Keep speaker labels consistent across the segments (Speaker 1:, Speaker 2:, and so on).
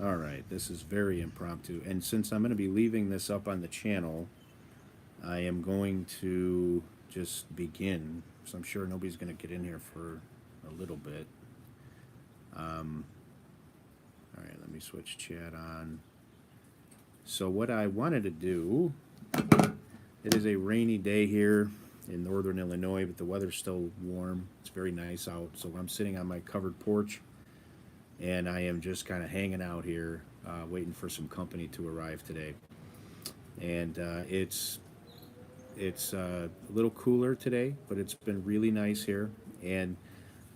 Speaker 1: All right, this is very impromptu. And since I'm going to be leaving this up on the channel, I am going to just begin. So I'm sure nobody's going to get in here for a little bit. All right, let me switch chat on. So what I wanted to do, it is a rainy day here in northern Illinois, but the weather's still warm. It's very nice out. So I'm sitting on my covered porch, and I am just kind of hanging out here, waiting for some company to arrive today. And it's a little cooler today, but it's been really nice here. And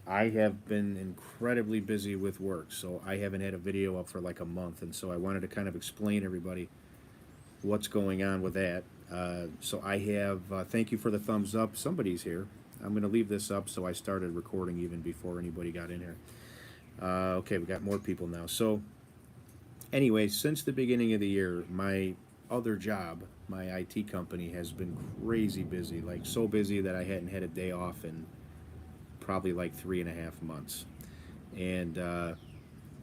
Speaker 1: I have been incredibly busy with work, so I haven't had a video up for like a month, and so I wanted to kind of explain everybody what's going on with that. So I have, thank you for the thumbs up. Somebody's here. I'm going to leave this up, so I started recording even before anybody got in here. Okay, we got more people now. So anyway, since the beginning of the year, my other job, my IT company, has been crazy busy, like so busy that I hadn't had a day off in probably like 3.5 months. And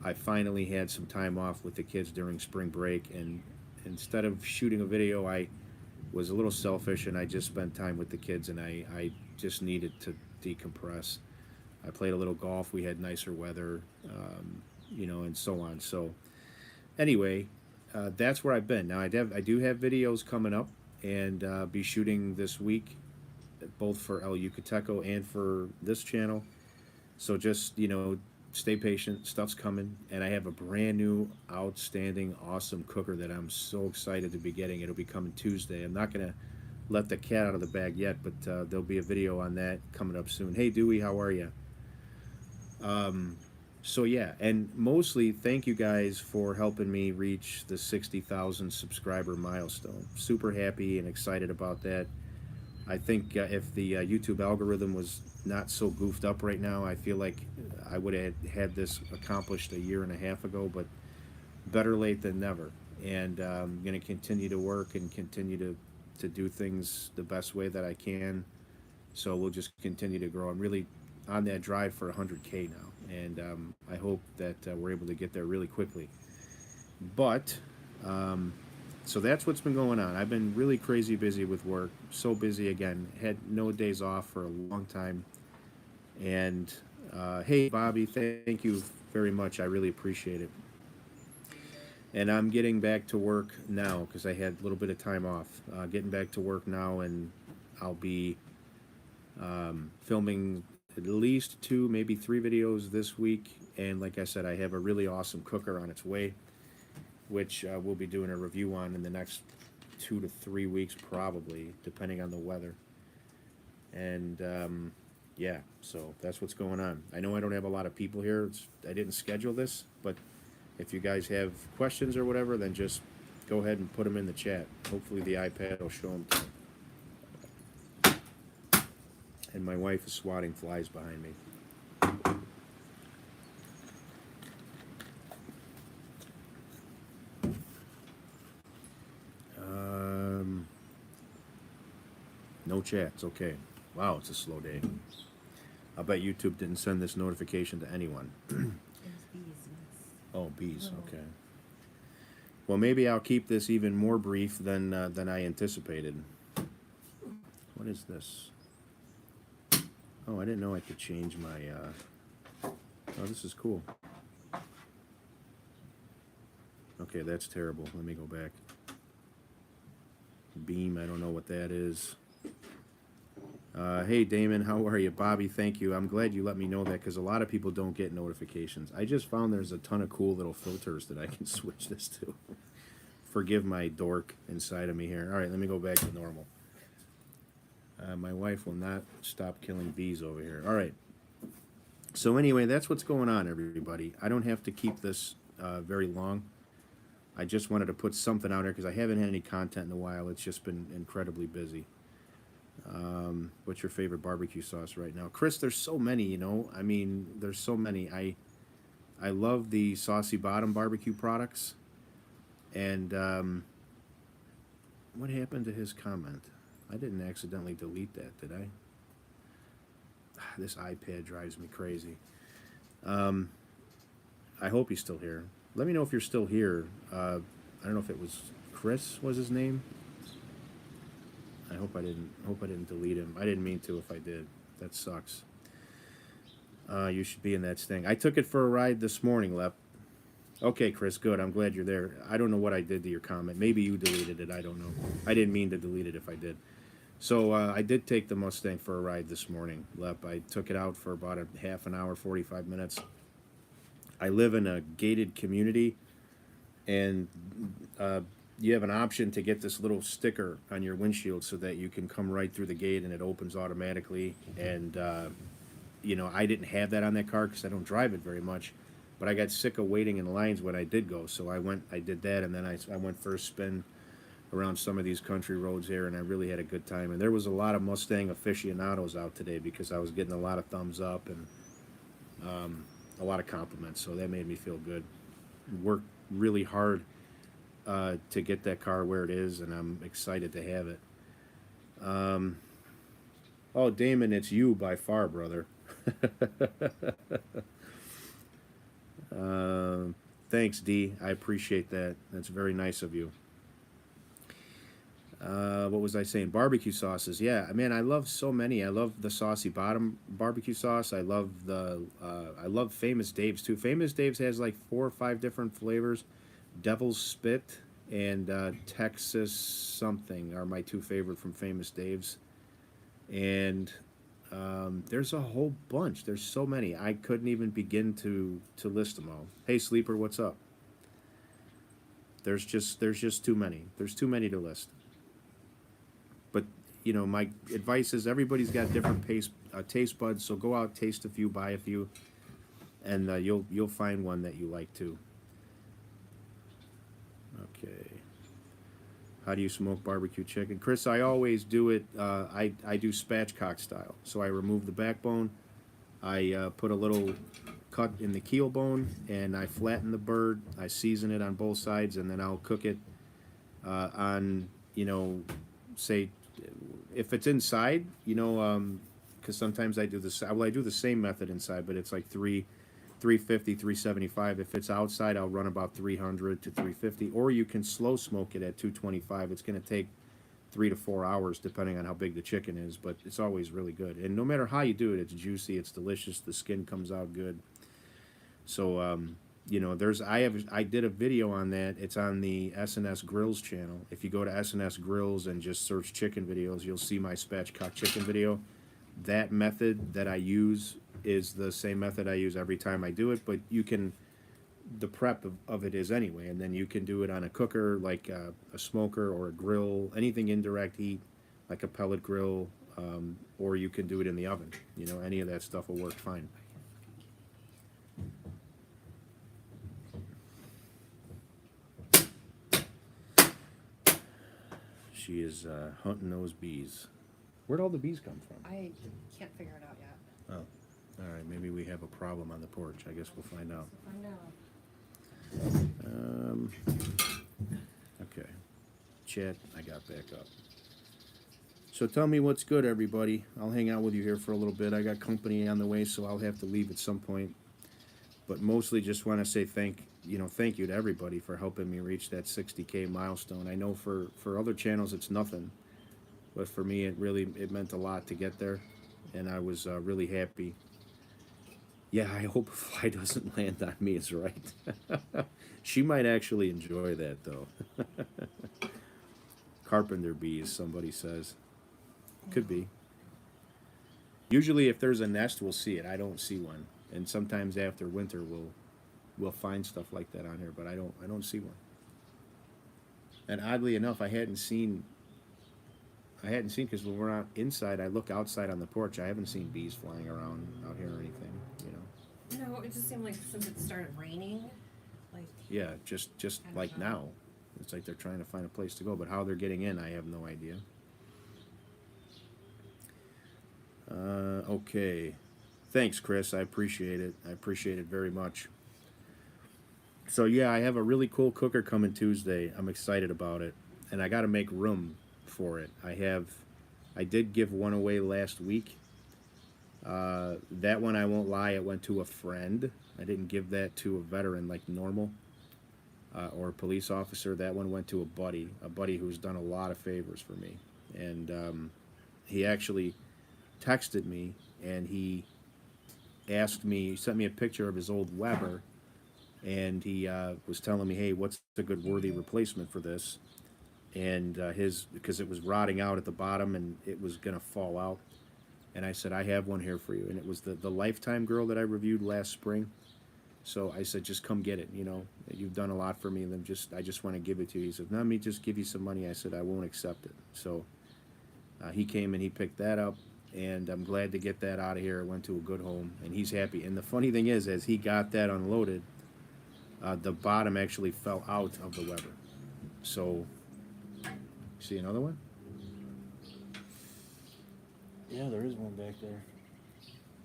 Speaker 1: I finally had some time off with the kids during spring break, and instead of shooting a video, I was a little selfish and I just spent time with the kids, and I just needed to decompress. I played a little golf. We had nicer weather, and so on. So anyway, that's where I've been. Now I do have videos coming up, and be shooting this week, both for El Yucateco and for this channel. So just, stay patient. Stuff's coming. And I have a brand new, outstanding, awesome cooker that I'm so excited to be getting. It'll be coming Tuesday. I'm not going to let the cat out of the bag yet, but there'll be a video on that coming up soon. Hey, Dewey, how are you? So yeah, and mostly thank you guys for helping me reach the 60,000 subscriber milestone. Super happy and excited about that. I think if the YouTube algorithm was not so goofed up right now, I feel like I would have had this accomplished a year and a half ago, but better late than never. And I'm going to continue to work and continue to do things the best way that I can. So we'll just continue to grow. I'm really on that drive for 100K now, and I hope that we're able to get there really quickly. But so that's what's been going on. I've been really crazy busy with work. So busy again. Had no days off for a long time. And hey, Bobby, thank you very much. I really appreciate it. And I'm getting back to work now because I had a little bit of time off. Getting back to work now, and I'll be filming at least 2, maybe 3 videos this week. And like I said, I have a really awesome cooker on its way, which we'll be doing a review on in the next 2 to 3 weeks, probably, depending on the weather. And yeah, so that's what's going on. I know I don't have a lot of people here. I didn't schedule this, but if you guys have questions or whatever, then just go ahead and put them in the chat. Hopefully the iPad will show them to me. And my wife is swatting flies behind me. No chats, okay. Wow, it's a slow day. I bet YouTube didn't send this notification to anyone. Oh, bees, okay. Well, maybe I'll keep this even more brief than I anticipated. What is this? Oh, I didn't know I could change my, oh, this is cool. Okay, that's terrible. Let me go back. Beam, I don't know what that is. Hey, Damon, how are you? Bobby, thank you. I'm glad you let me know that because a lot of people don't get notifications. I just found there's a ton of cool little filters that I can switch this to. Forgive my dork inside of me here. All right, let me go back to normal. My wife will not stop killing bees over here. All right. So anyway, that's what's going on, everybody. I don't have to keep this very long. I just wanted to put something out there because I haven't had any content in a while. It's just been incredibly busy. What's your favorite barbecue sauce right now? Chris, there's so many, I mean, there's so many. I love the Saucy Bottom barbecue products. And what happened to his comment? I didn't accidentally delete that, did I? This iPad drives me crazy. I hope he's still here. Let me know if you're still here. I don't know if it was Chris was his name. I hope I didn't delete him. I didn't mean to. If I did, that sucks. You should be in that thing. I took it for a ride this morning, Lep. Okay, Chris, good. I'm glad you're there. I don't know what I did to your comment. Maybe you deleted it. I don't know. I didn't mean to delete it if I did. So I did take the Mustang for a ride this morning, Lep. I took it out for about a half an hour, 45 minutes. I live in a gated community, and you have an option to get this little sticker on your windshield so that you can come right through the gate and it opens automatically. And you know, I didn't have that on that car because I don't drive it very much. But I got sick of waiting in lines when I did go, so I did that, and then I went for a spin around some of these country roads here, and I really had a good time. And there was a lot of Mustang aficionados out today because I was getting a lot of thumbs up and a lot of compliments, so that made me feel good. Worked really hard to get that car where it is, and I'm excited to have it. Oh, Damon, it's you by far, brother. Thanks, D. I appreciate that. That's very nice of you. What was I saying? Barbecue sauces. Yeah, man, I love so many. I love the saucy bottom barbecue sauce. I love Famous Dave's too. Famous Dave's has like 4 or 5 different flavors. Devil's Spit and Texas something are my 2 favorite from Famous Dave's. And there's a whole bunch. There's so many. I couldn't even begin to list them all. Hey, Sleeper, what's up? There's just too many. There's too many to list. But you know, my advice is everybody's got different taste buds. So go out, taste a few, buy a few, and you'll find one that you like too. Okay. How do you smoke barbecue chicken? Chris, I always do it, I do spatchcock style. So I remove the backbone, I put a little cut in the keel bone, and I flatten the bird, I season it on both sides, and then I'll cook it on, you know, say, if it's inside, you know, because sometimes I do this, well, I do the same method inside, but it's like 350, 375. If it's outside, I'll run about 300 to 350. Or you can slow smoke it at 225. It's going to take 3 to 4 hours, depending on how big the chicken is. But it's always really good. And no matter how you do it, it's juicy, it's delicious. The skin comes out good. So, you know, I did a video on that. It's on the S&S Grills channel. If you go to S&S Grills and just search chicken videos, you'll see my spatchcock chicken video. That method that I use is the same method I use every time I do it, but you can, the prep of it is anyway, and then you can do it on a cooker, like a smoker or a grill, anything indirect heat, like a pellet grill, or you can do it in the oven. You know, any of that stuff will work fine. She is hunting those bees. Where'd all the bees come from?
Speaker 2: I can't figure it out yet.
Speaker 1: Oh. All right, maybe we have a problem on the porch. I guess we'll find out. Okay. Chat, I got back up. So tell me what's good, everybody. I'll hang out with you here for a little bit. I got company on the way, so I'll have to leave at some point. But mostly just want to say thank you to everybody for helping me reach that 60K milestone. I know for other channels it's nothing, but for me it meant a lot to get there, and I was really happy. Yeah, I hope a fly doesn't land on me is right. She might actually enjoy that, though. Carpenter bees, somebody says. Could be. Usually if there's a nest, we'll see it. I don't see one. And sometimes after winter, we'll find stuff like that on here, but I don't see one. And oddly enough, I hadn't seen because when we're not inside, I look outside on the porch. I haven't seen bees flying around out here or anything, you know.
Speaker 2: No, it just seemed like since it started raining, like.
Speaker 1: Yeah, just like now. It's like they're trying to find a place to go, but how they're getting in, I have no idea. Okay. Thanks, Chris. I appreciate it. I appreciate it very much. So yeah, I have a really cool cooker coming Tuesday. I'm excited about it, and I got to make room for it. I did give one away last week. That one, I won't lie, it went to a friend. I didn't give that to a veteran like normal. or a police officer. That one went to a buddy who's done a lot of favors for me. And he actually texted me, and he he sent me a picture of his old Weber, and he was telling me, hey, what's a good worthy replacement for this? And because it was rotting out at the bottom and it was going to fall out. And I said, I have one here for you. And it was the Lifetime girl that I reviewed last spring. So I said, just come get it. You know, you've done a lot for me, and then I just want to give it to you. He said, let me just give you some money. I said, I won't accept it. So he came and he picked that up, and I'm glad to get that out of here. It went to a good home, and he's happy. And the funny thing is, as he got that unloaded, the bottom actually fell out of the Weber. So, see another one? Yeah, there is one back there.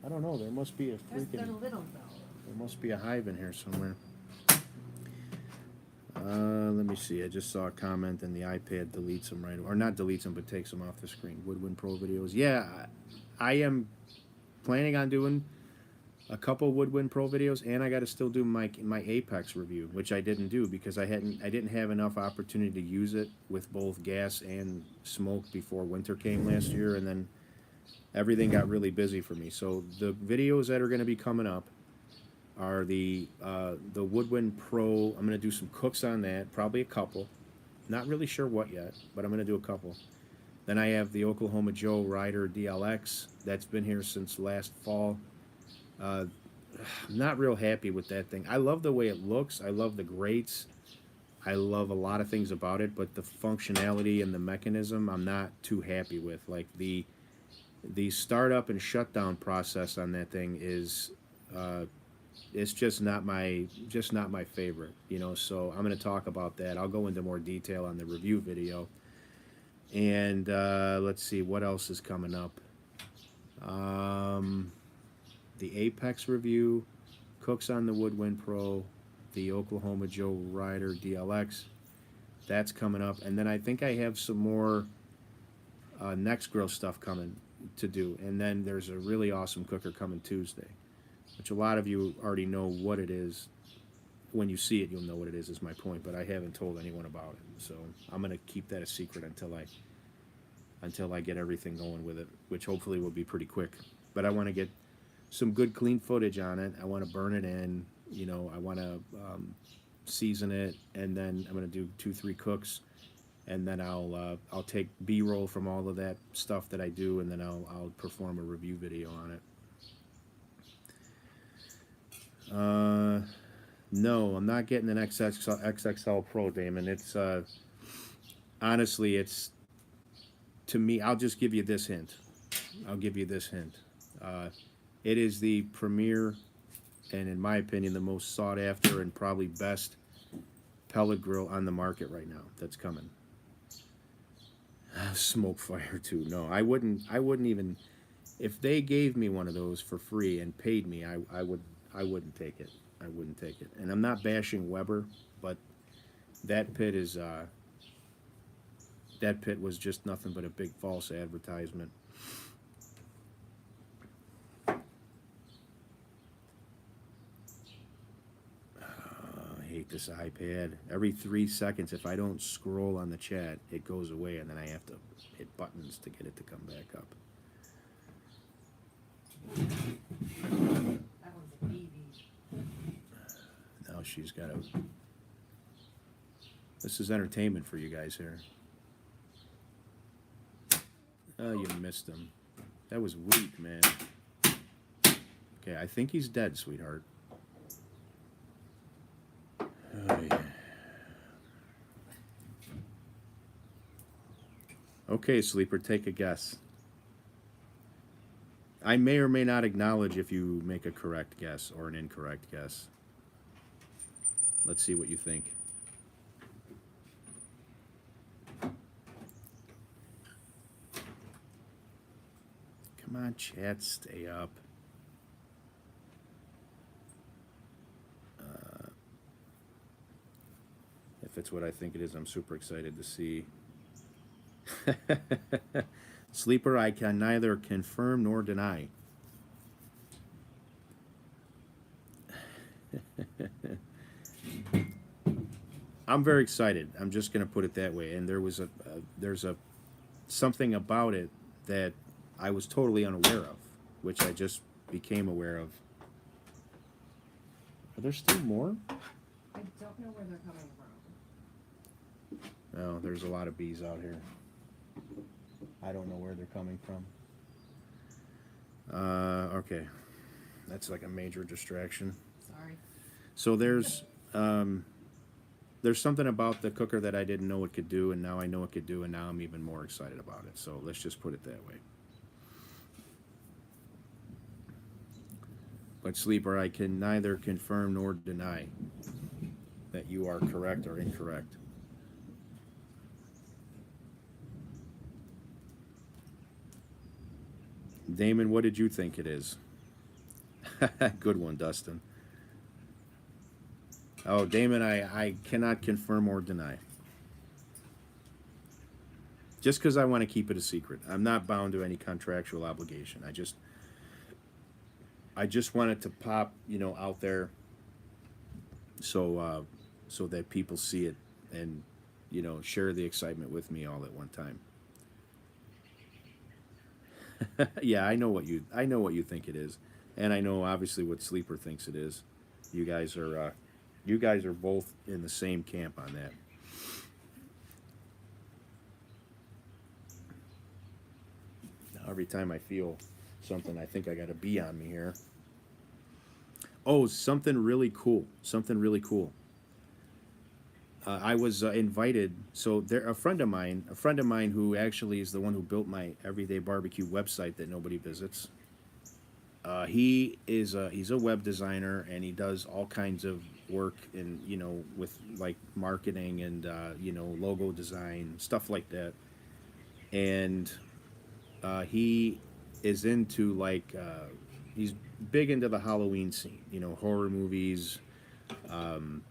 Speaker 1: I don't know. There must be a
Speaker 2: They're
Speaker 1: freaking.
Speaker 2: little though.
Speaker 1: There must be a hive in here somewhere. Let me see. I just saw a comment, and the iPad deletes them right, or not deletes them, but takes them off the screen. Woodwind Pro videos. Yeah, I am planning on doing a couple Woodwind Pro videos, and I got to still do my Apex review, which I didn't do because I didn't have enough opportunity to use it with both gas and smoke before winter came last year, and then everything got really busy for me. So the videos that are going to be coming up are the Woodwind Pro. I'm going to do some cooks on that, probably a couple. Not really sure what yet, but I'm going to do a couple. Then I have the Oklahoma Joe Rider DLX. That's been here since last fall. I'm not real happy with that thing. I love the way it looks. I love the grates. I love a lot of things about it, but the functionality and the mechanism I'm not too happy with. Like the startup and shutdown process on that thing is it's just not my favorite, you know. So I'm going to talk about that. I'll go into more detail on the review video. And let's see what else is coming up. The Apex review, cooks on the Woodwind Pro, the Oklahoma Joe Rider DLX. That's coming up, and then I think I have some more Next Grill stuff coming to do. And then there's a really awesome cooker coming Tuesday, which a lot of you already know what it is. When you see it, you'll know what it is my point, but I haven't told anyone about it. So I'm going to keep that a secret until I get everything going with it, which hopefully will be pretty quick. But I want to get some good clean footage on it. I want to burn it in, you know, I want to season it, and then I'm going to do 2-3 cooks, and then I'll take B-roll from all of that stuff that I do, and then I'll perform a review video on it. No, I'm not getting an XXL Pro, Damon. It's honestly, it's, to me, I'll just give you this hint. It is the premier, and in my opinion, the most sought after and probably best pellet grill on the market right now that's coming. Smoke Fire too. No, I wouldn't even, if they gave me one of those for free and paid me, I wouldn't take it. I wouldn't take it. And I'm not bashing Weber, but that pit was just nothing but a big false advertisement. I hate this iPad. Every 3 seconds, if I don't scroll on the chat, it goes away, and then I have to hit buttons to get it to come back up.
Speaker 2: That one's a baby.
Speaker 1: Now she's got a... This is entertainment for you guys here. Oh, you missed him. That was weak, man. Okay, I think he's dead, sweetheart. Oh, yeah. Okay, Sleeper, take a guess. I may or may not acknowledge if you make a correct guess or an incorrect guess. Let's see what you think. Come on, chat, stay up. If it's what I think it is, I'm super excited to see. Sleeper, I can neither confirm nor deny. I'm very excited. I'm just gonna put it that way. And there's a something about it that I was totally unaware of, which I just became aware of. Are there still more?
Speaker 2: I don't know where they're coming from.
Speaker 1: Oh, there's a lot of bees out here. I don't know where they're coming from. Okay. That's like a major distraction.
Speaker 2: Sorry.
Speaker 1: So there's something about the cooker that I didn't know it could do, and now I know it could do, and now I'm even more excited about it. So let's just put it that way. But Sleeper, I can neither confirm nor deny that you are correct or incorrect. Damon, what did you think it is? Good one, Dustin. Oh, Damon, I cannot confirm or deny. Just because I want to keep it a secret. I'm not bound to any contractual obligation. I just want it to pop, out there, so that people see it and share the excitement with me all at one time. Yeah, I know what you think it is, and I know obviously what Sleeper thinks it is. You guys are both in the same camp on that. Now, every time I feel something, I think I got a bee on me here. Oh, something really cool. Something really cool. I was invited. So there, a friend of mine who actually is the one who built my Everyday Barbecue website that nobody visits. He's a web designer, and he does all kinds of work in with like marketing and logo design, stuff like that. And he is into he's big into the Halloween scene, horror movies, and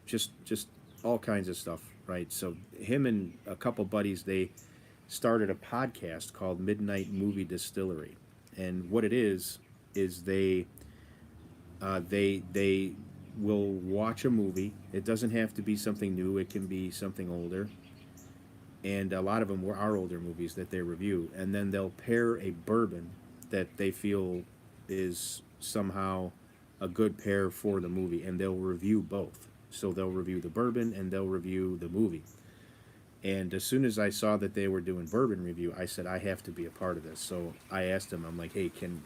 Speaker 1: just all kinds of stuff, right? So him and a couple buddies, they started a podcast called Midnight Movie Distillery, and what it is they will watch a movie. It doesn't have to be something new; it can be something older, and a lot of them are older movies that they review, and then they'll pair a bourbon that they feel is somehow a good pair for the movie, and they'll review both. So they'll review the bourbon and they'll review the movie. And as soon as I saw that they were doing bourbon review, I said I have to be a part of this. So I asked him, I'm like, hey, can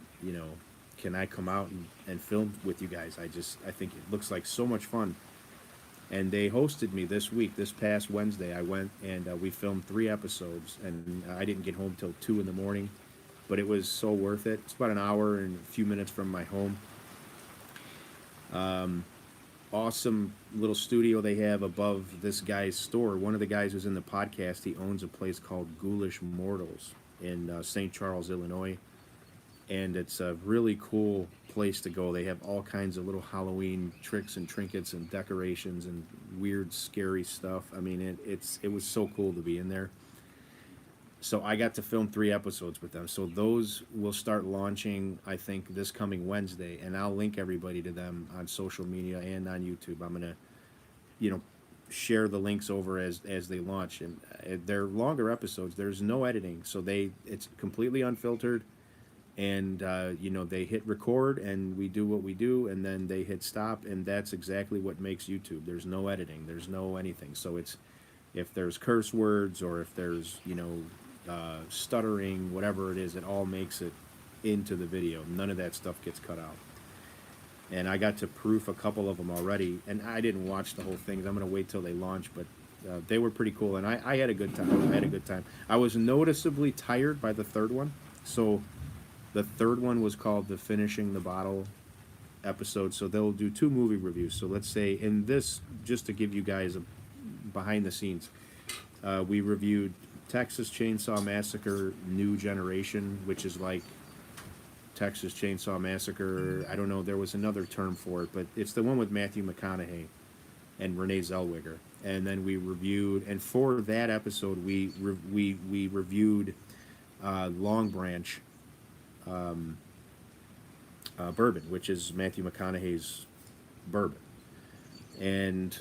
Speaker 1: I come out and film with you guys? I think it looks like so much fun. And they hosted me this week, this past Wednesday. I went and we filmed 3 episodes, and I didn't get home till 2 in the morning, but it was so worth it. It's about an hour and a few minutes from my home. Awesome little studio they have above this guy's store. One of the guys who's in the podcast, he owns a place called Ghoulish Mortals in St. Charles, Illinois. And it's a really cool place to go. They have all kinds of little Halloween tricks and trinkets and decorations and weird, scary stuff. I mean, it was so cool to be in there. So I got to film 3 episodes with them. So those will start launching, I think, this coming Wednesday, and I'll link everybody to them on social media and on YouTube. I'm gonna, share the links over as they launch, and they're longer episodes. There's no editing, so it's completely unfiltered, and they hit record, and we do what we do, and then they hit stop, and that's exactly what makes YouTube. There's no editing. There's no anything. So it's if there's curse words or if there's stuttering, whatever it is, it all makes it into the video. None of that stuff gets cut out. And I got to proof a couple of them already, and I didn't watch the whole thing. I'm going to wait till they launch, but they were pretty cool, and I had a good time. I was noticeably tired by the 3rd one. So the 3rd one was called the Finishing the Bottle episode. So they'll do 2 movie reviews. So let's say in this, just to give you guys a behind the scenes, we reviewed Texas Chainsaw Massacre New Generation, which is like Texas Chainsaw Massacre. I don't know, there was another term for it, but it's the one with Matthew McConaughey and Renee Zellweger. And then we reviewed, and for that episode, we reviewed Long Branch bourbon, which is Matthew McConaughey's bourbon. and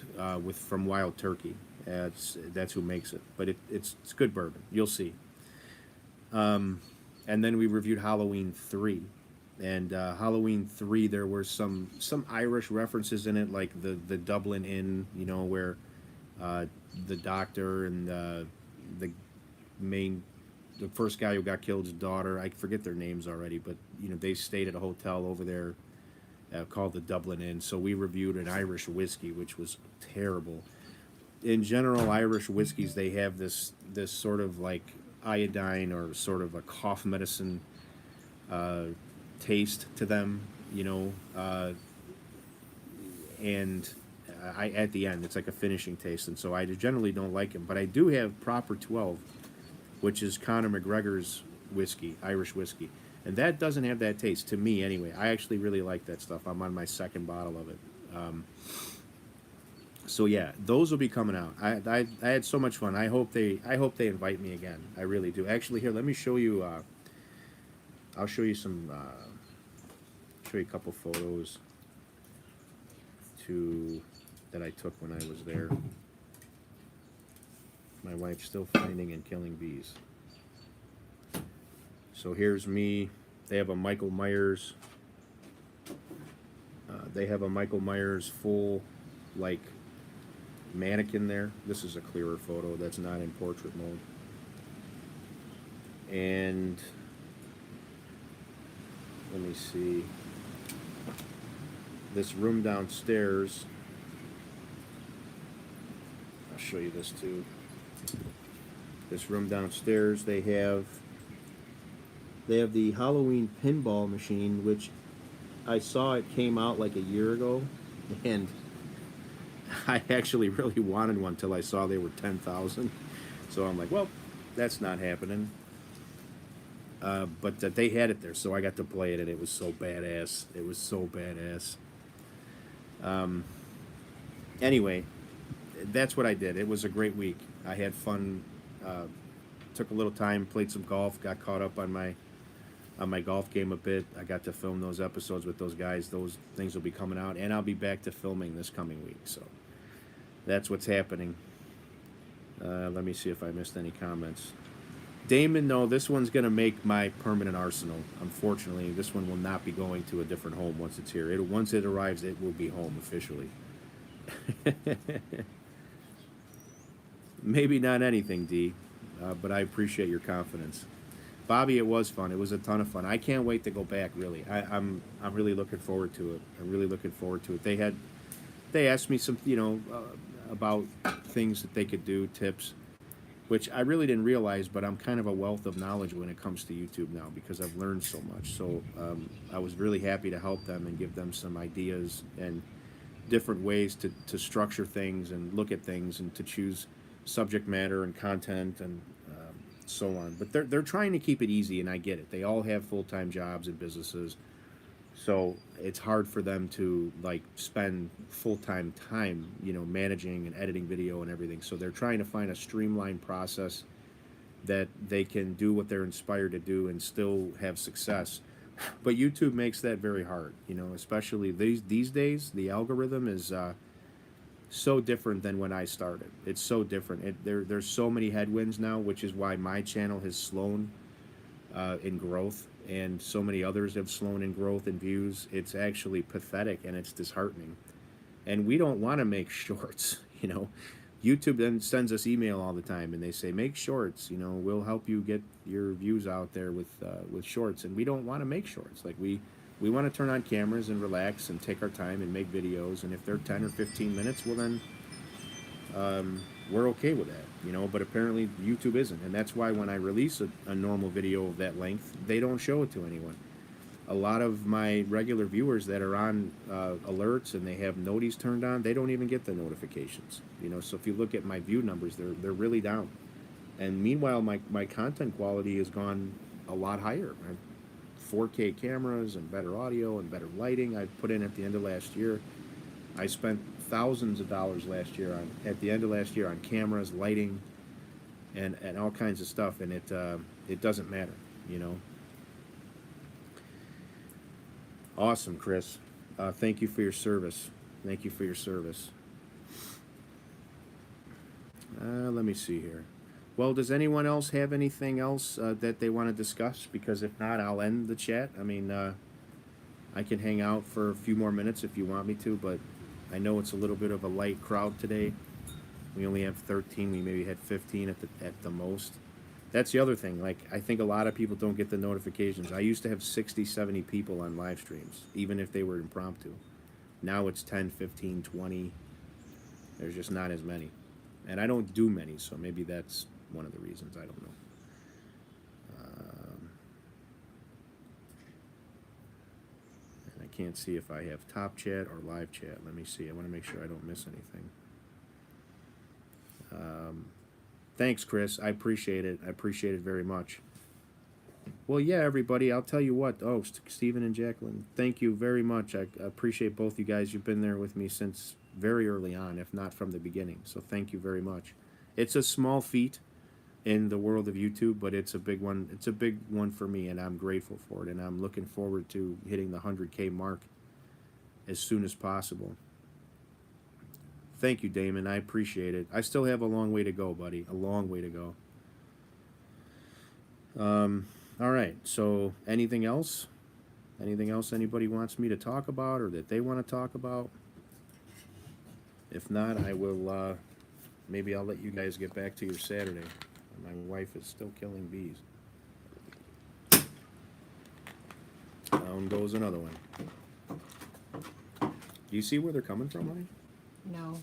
Speaker 1: from Wild Turkey. That's who makes it, but it's good bourbon. You'll see. And then we reviewed Halloween 3. And Halloween 3, there were some Irish references in it, like the Dublin Inn, you know, where the doctor and the main the first guy who got killed's daughter, I forget their names already, but you know, they stayed at a hotel over there called the Dublin Inn. So we reviewed an Irish whiskey, which was terrible. In general, Irish whiskeys, they have this sort of like iodine or sort of a cough medicine taste to them, you know, and I at the end it's like a finishing taste, and so I generally don't like them. But I do have Proper 12, which is Conor McGregor's whiskey, Irish whiskey, and that doesn't have that taste to me anyway. I actually really like that stuff. I'm on my second bottle of it. So yeah, those will be coming out. I had so much fun. I hope they invite me again. I really do. Actually, here, let me show you. I'll show you some. Show you a couple photos that I took when I was there. My wife's still finding and killing bees. So here's me. They have a Michael Myers. They have a Michael Myers full, like, mannequin there. This is a clearer photo that's not in portrait mode. And let me see. This room downstairs, I'll show you this too. This room downstairs, they have the Halloween pinball machine, which I saw it came out like a year ago, and I actually really wanted one till I saw they were 10,000. So I'm like, well, that's not happening. But they had it there, so I got to play it, and it was so badass. It was so badass. Anyway, that's what I did. It was a great week. I had fun. Took a little time, played some golf, got caught up on my golf game a bit. I got to film those episodes with those guys. Those things will be coming out, and I'll be back to filming this coming week. So that's what's happening. Let me see if I missed any comments. Damon, no, this one's going to make my permanent arsenal. Unfortunately, this one will not be going to a different home once it's here. Once it arrives, it will be home officially. Maybe not anything, D, but I appreciate your confidence. Bobby, it was fun. It was a ton of fun. I can't wait to go back, really. I'm really looking forward to it. I'm really looking forward to it. They asked me some, you know, about things that they could do, tips, which I really didn't realize, but I'm kind of a wealth of knowledge when it comes to YouTube now because I've learned so much. So I was really happy to help them and give them some ideas and different ways to structure things and look at things and to choose subject matter and content and so on. But they're trying to keep it easy, and I get it. They all have full-time jobs and businesses, so it's hard for them to like spend full-time time, you know, managing and editing video and everything. So they're trying to find a streamlined process that they can do what they're inspired to do and still have success. But YouTube makes that very hard, you know, especially these days. The algorithm is so different than when I started. It's so different. There's so many headwinds now, which is why my channel has slowed in growth, and so many others have slowed in growth and views. It's actually pathetic, and it's disheartening. And we don't want to make shorts, you know. YouTube then sends us email all the time, and they say, make shorts, you know, we'll help you get your views out there with shorts. And we don't want to make shorts. Like, we want to turn on cameras and relax and take our time and make videos. And if they're 10 or 15 minutes, well then we're okay with that, you know. But apparently YouTube isn't, and that's why when I release a normal video of that length, they don't show it to anyone. A lot of my regular viewers that are on alerts and they have noties turned on, they don't even get the notifications, you know. So if you look at my view numbers, they're really down. And meanwhile, my content quality has gone a lot higher. I have 4K cameras and better audio and better lighting. I put in at the end of last year. I spent thousands of dollars at the end of last year on cameras, lighting, and all kinds of stuff, and it doesn't matter, you know. Awesome, Chris. Thank you for your service. Thank you for your service. Let me see here. Well, does anyone else have anything else that they want to discuss? Because if not, I'll end the chat. I mean, I can hang out for a few more minutes if you want me to, but I know it's a little bit of a light crowd today. We only have 13. We maybe had 15 at the most. That's the other thing. Like, I think a lot of people don't get the notifications. I used to have 60, 70 people on live streams, even if they were impromptu. Now it's 10, 15, 20. There's just not as many. And I don't do many, so maybe that's one of the reasons. I don't know. And I can't see if I have top chat or live chat. Let me see. I want to make sure I don't miss anything. Thanks, Chris. I appreciate it. I appreciate it very much. Well, yeah, everybody, I'll tell you what. Oh, Stephen and Jacqueline, thank you very much. I appreciate both you guys. You've been there with me since very early on, if not from the beginning. So thank you very much. It's a small feat in the world of YouTube, but it's a big one. It's a big one for me, and I'm grateful for it. And I'm looking forward to hitting the 100K mark as soon as possible. Thank you, Damon. I appreciate it. I still have a long way to go, buddy. A long way to go. All right. So, anything else? Anything else anybody wants me to talk about or that they want to talk about? If not, I will, maybe I'll let you guys get back to your Saturday. My wife is still killing bees. Down goes another one. Do you see where they're coming from, honey?
Speaker 2: No,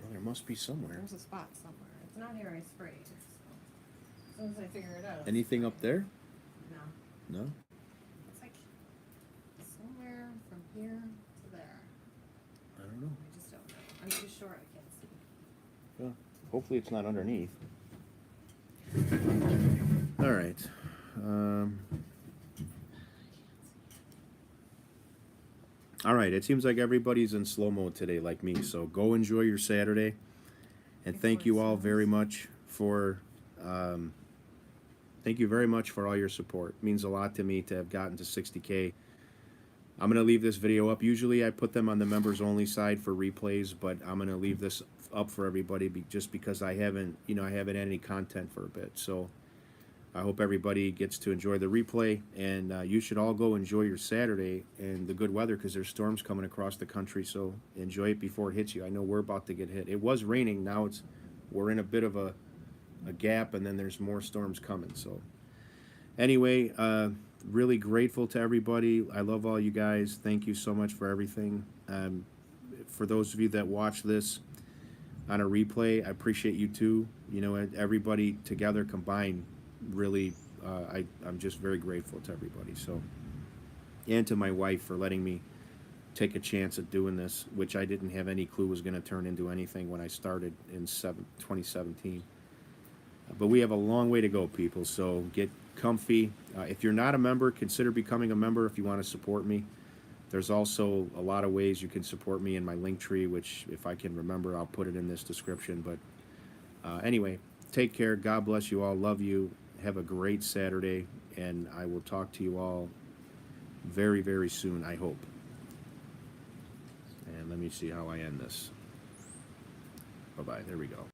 Speaker 1: Well, there must be somewhere.
Speaker 2: there's a spot somewhere. It's not here, I sprayed. So as soon as I figure it out. I'll
Speaker 1: Anything
Speaker 2: spray
Speaker 1: up
Speaker 2: it.
Speaker 1: there?
Speaker 2: No.
Speaker 1: No?
Speaker 2: It's like somewhere from here to there.
Speaker 1: I don't know.
Speaker 2: I just don't know. I'm too short, I can't see.
Speaker 1: Well, hopefully it's not underneath. All right. All right. It seems like everybody's in slow mode today, like me. So go enjoy your Saturday, and thank you all very much for. Thank you very much for all your support. It means a lot to me to have gotten to 60K. I'm going to leave this video up. Usually I put them on the members only side for replays, but I'm going to leave this up for everybody just because I haven't had any content for a bit. So I hope everybody gets to enjoy the replay, and you should all go enjoy your Saturday and the good weather because there's storms coming across the country. So enjoy it before it hits you. I know we're about to get hit. It was raining. Now we're in a bit of a gap, and then there's more storms coming. So anyway, really grateful to everybody. I love all you guys. Thank you so much for everything. For those of you that watch this on a replay, I appreciate you too. You know, everybody together combined, really, I'm just very grateful to everybody. So, and to my wife for letting me take a chance at doing this, which I didn't have any clue was going to turn into anything when I started in 2017. But we have a long way to go, people, so get comfy. If you're not a member, consider becoming a member if you want to support me. There's also a lot of ways you can support me in my link tree, which if I can remember, I'll put it in this description. But anyway, take care. God bless you all. Love you. Have a great Saturday, and I will talk to you all very, very soon, I hope. And let me see how I end this. Bye-bye. There we go.